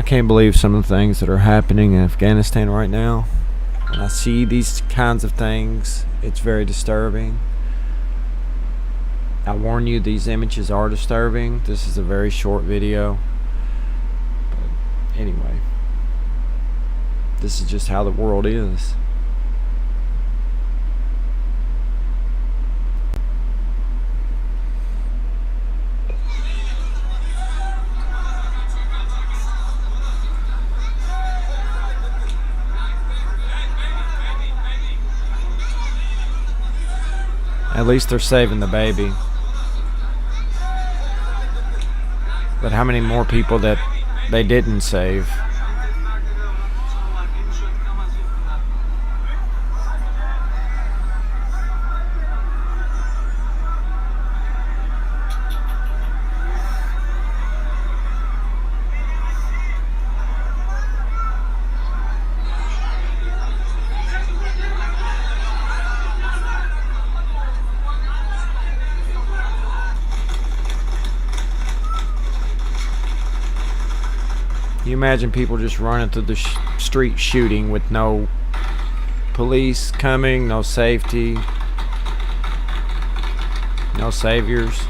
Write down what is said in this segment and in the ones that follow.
can't believe some of the things that are happening in Afghanistan right now. When I see these kinds of things, it's very disturbing. I warn you, these images are disturbing. This is a very short video. But anyway, this is just how the world is. At least they're saving the baby. But how many more people that they didn't save? You imagine people just running through the street shooting with no police coming, no safety, no saviors.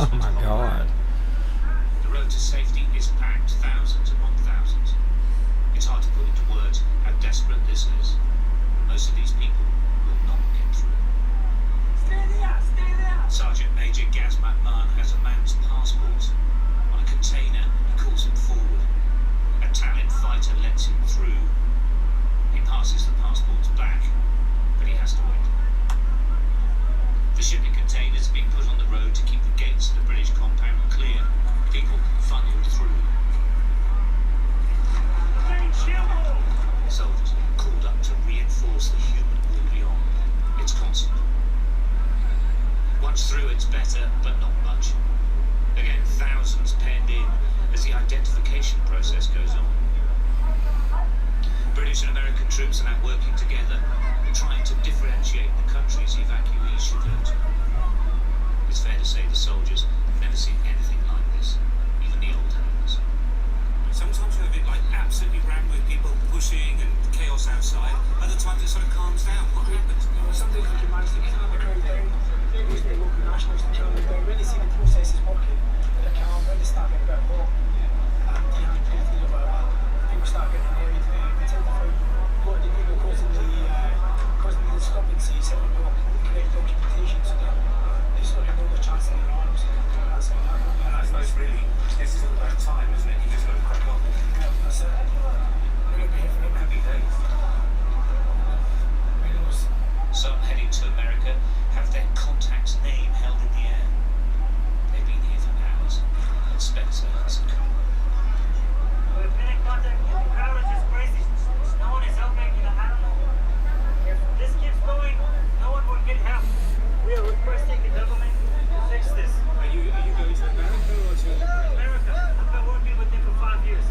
Oh my God. The road to safety is packed, thousands upon thousands. It's hard to put into words how desperate this is. Most of these people will not get through. Stay there! Sergeant Major Gaz McMahon has a man's passport. On a container, he calls him forward. A Talib fighter lets him through. He passes the passports back, but he has to wait. The shipping containers are being put on the road to keep the gates of the British compound clear. People funneled through. Soldiers called up to reinforce the human wall beyond. It's gets better, but not much. Again, thousands penned in as the identification process goes on. British and American troops are now working together, trying to differentiate the countries evacuees should go to. It's fair to say the soldiers have never seen anything like this, even the old hands. Sometimes you have it like absolutely rammed with people pushing and chaos outside. Other times it sort of calms down. What happens? Some days you can manage to get out of the crowd down. Those the local nationals to calm them down. When they see the process is working, they're calm. When they start getting a bit hot, dehydrated or whatever, people start getting annoyed. We tend to find a lot of the people causing the discrepancies haven't got correct documentation, so they sort of know the chance of their arms. That's how that goes. And I suppose really, this is all about time, isn't it? You just got to crack on. Yeah, that's it. It could be days. Who knows? Some heading to America have their contact's name held in the air. They've been here for hours, and Spencer hasn't come. We've been in contact with the crowd is just crazy. No one is helping, I don't know. If this keeps going, no one will get help. We are requesting the government to fix this. Are you going to America or to... America, I've been working with them for 5 years.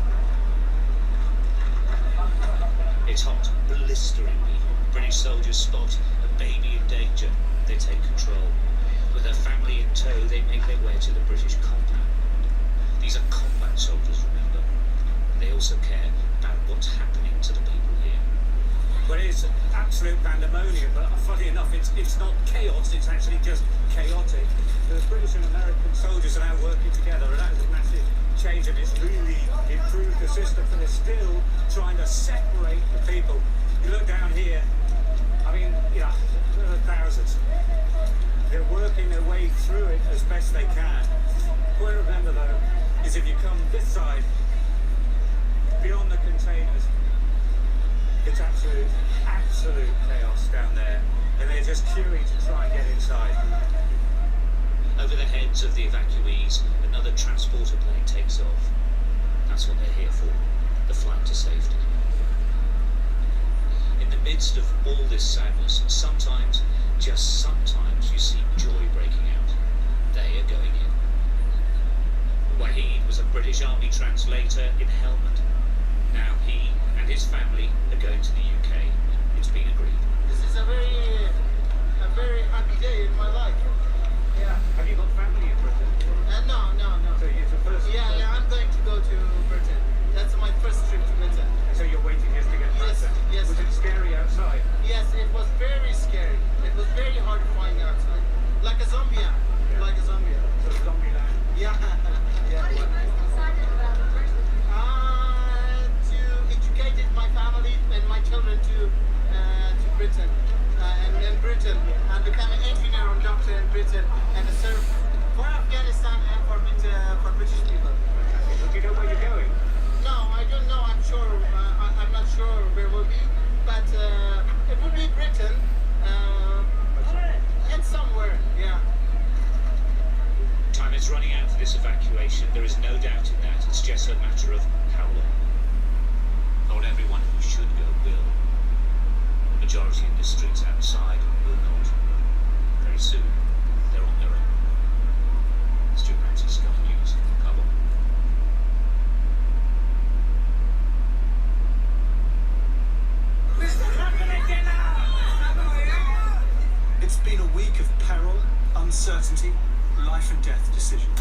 It's hot, blisteringly. British soldiers spot a baby in danger. They take control. With their family in tow, they make their way to the British compound. These are combat soldiers, remember. They also care about what's happening to the people here. Well, it's absolute pandemonium, but funny enough, it's not chaos, it's actually just chaotic. The British and American soldiers are now working together, and that is a massive change, and it's really improved the system, but they're still trying to separate the people. You look down here, I mean, there are thousands. They're working their way through it as best they can. What I remember, though, is if you come this side, beyond the containers, it's absolute chaos down there, and they're just queuing to try and get inside. Over the heads of the evacuees, another transporter plane takes off. That's what they're here for, the flight to safety. In the midst of all this sadness, sometimes, just sometimes, you see joy breaking out. They are going in. Wahid was a British Army translator in Helmand. Now he and his family are going to the UK. It's been agreed. This is a very happy day in my life. Yeah. Have you got family in Britain? No. So it's the first... Yeah, I'm going to go to Britain. That's my first trip to Britain. So you're waiting just to get Yes, Britain? yes. Was it scary outside? Yes, it was very scary. It was very hard to find outside. Like a zombie. Yeah. Like a zombie. So zombie land. Yeah. Yeah. What are you most excited about the first? To educate my family and my children to Britain and Britain and become an engineer or doctor in Britain and serve for Afghanistan and for British people. Do you know where you're going? No, I don't know. I'm sure. I'm not sure where we'll be, but it will be Britain and somewhere. Yeah. Time is running out for this evacuation. There is no doubt in that. It's just a matter of how long. Not everyone who should go will. The majority in the streets outside will not. Very soon, they're on their own. Stu Ramsey, Sky News, Kabul. It's been a week of peril, uncertainty, life and death decisions.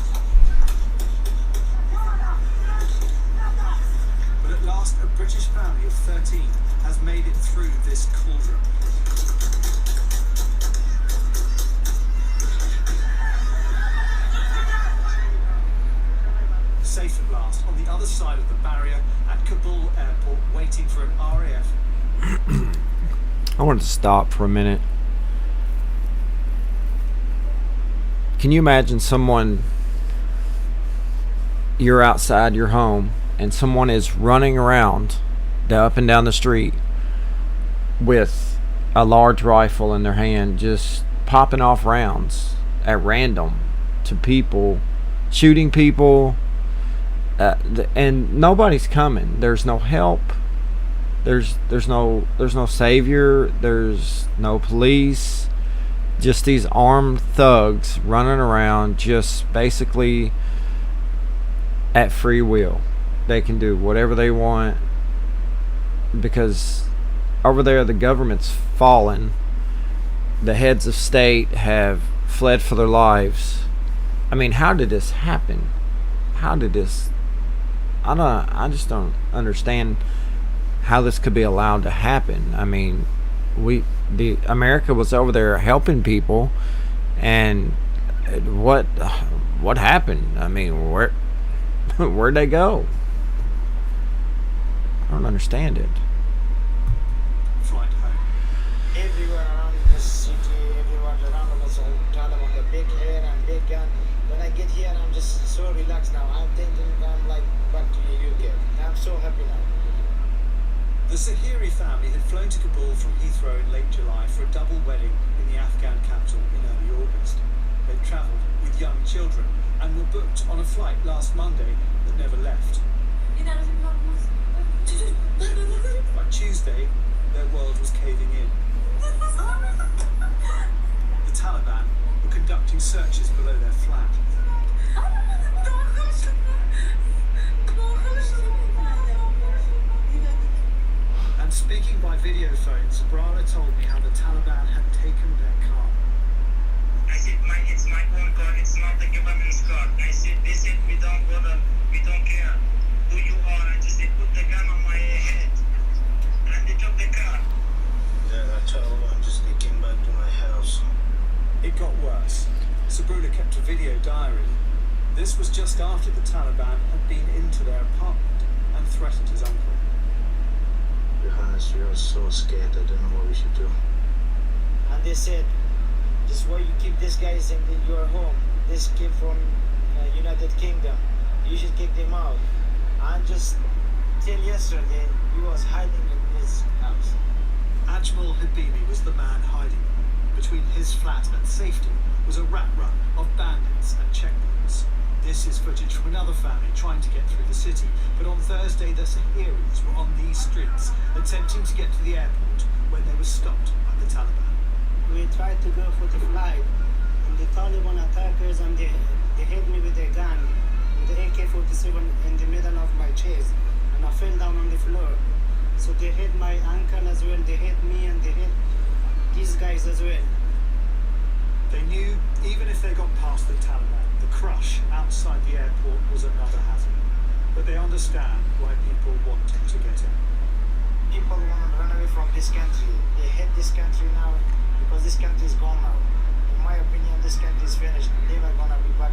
But at last, a British family of 13 has made it through this cauldron. Safe at last, on the other side of the barrier at Kabul airport, waiting for an RAF. I wanted to stop for a minute. Can you imagine you're outside your home and someone is running around up and down the street with a large rifle in their hand, just popping off rounds at random to people, shooting people, and nobody's coming. There's no help. There's no savior. There's no police. just these armed thugs running around, just basically at free will. They can do whatever they want because over there the government's fallen. The heads of state have fled for their lives. I mean, how did this happen? How did this? I just don't understand how this could be allowed to happen. I mean, America was over there helping people, and what happened? I mean, where'd they go? I don't understand it. Flight home. Everywhere around the city, everywhere around us, tell them on the big head and big gun. When I get here, I'm just so relaxed now. I'm thinking I'm like back to the UK. I'm so happy now. The Zahiri family had flown to Kabul from Heathrow in late July for a double wedding in the Afghan capital in early August. They'd travelled with young children and were booked on a flight last Monday that never left. By Tuesday, their world was caving in. The Taliban were conducting searches below their flat. And speaking by video phone, Sabrala told me how the Taliban had taken their car. I said, it's my own car, it's not the government's car. I said, they said, we don't bother, we don't care who you are. I just said, put the gun on my head. And they took the car. Then I told them I'm just getting back to my house. It got worse. Sabrula kept a video diary. This was just after the Taliban had been into their apartment and threatened his uncle. To be honest, we are so scared. I don't know what we should do. And they said, just why you keep these guys in your home. This kid from United Kingdom. You should kick them out. And just till yesterday, he was hiding in his house. Ajmal Habibi was the man hiding. Between his flat and safety was a rat run of bandits and checkpoints. This is footage from another family trying to get through the city, but on Thursday the Zahiris were on these streets attempting to get to the airport when they were stopped by the Taliban. We tried to go for the flight, and the Taliban attackers, and they hit me with a gun, with the AK-47 in the middle of my chest, and I fell down on the floor. So they hit my ankle as well, they hit me, and they hit these guys as well. They knew even if they got past the Taliban, the crush outside the airport was another hazard. But they understand why people wanted to get in. People want to run away from this country. They hate this country now because this country is gone now. In my opinion, this country is finished. Never gonna be back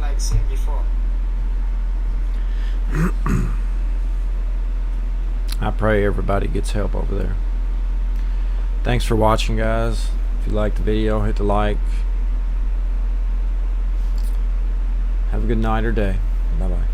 like same before. I pray everybody gets help over there. Thanks for watching, guys. If you liked the video, hit the like. Have a good night or day. Bye-bye.